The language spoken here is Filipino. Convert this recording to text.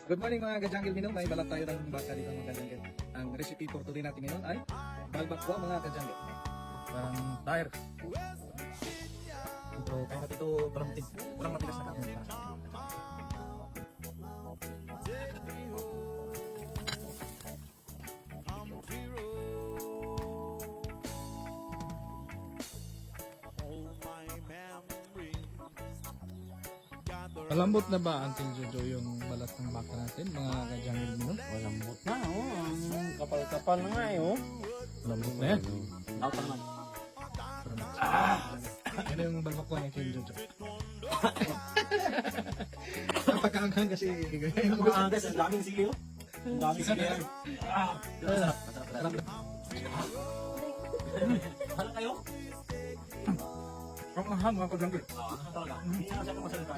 Good morning mga ka-jungle minong. May balat tayo ng baka dito mga ka-jungle. Ang recipe for today natin ngayon ay balbakwa mga ka-jungle. Parang tire. Ito, kaya natin ito parang matigas na kami. Malambot na ba, Uncle Jojo, yung balat ng baka natin, mga ka-jungle mo? Malambot na, oh. Ang kapal-kapal na nga, eh, oh. Malambot na yan. Dapat naman. Ano yung balbakwa ni Uncle Jojo? Napakaanghang kasi. Mga guys, ang daming sili, oh. Ang daming sili. Ano kayo? Ang anghang mga ka-jungle. Talaga. Hindi na siya kumasalita.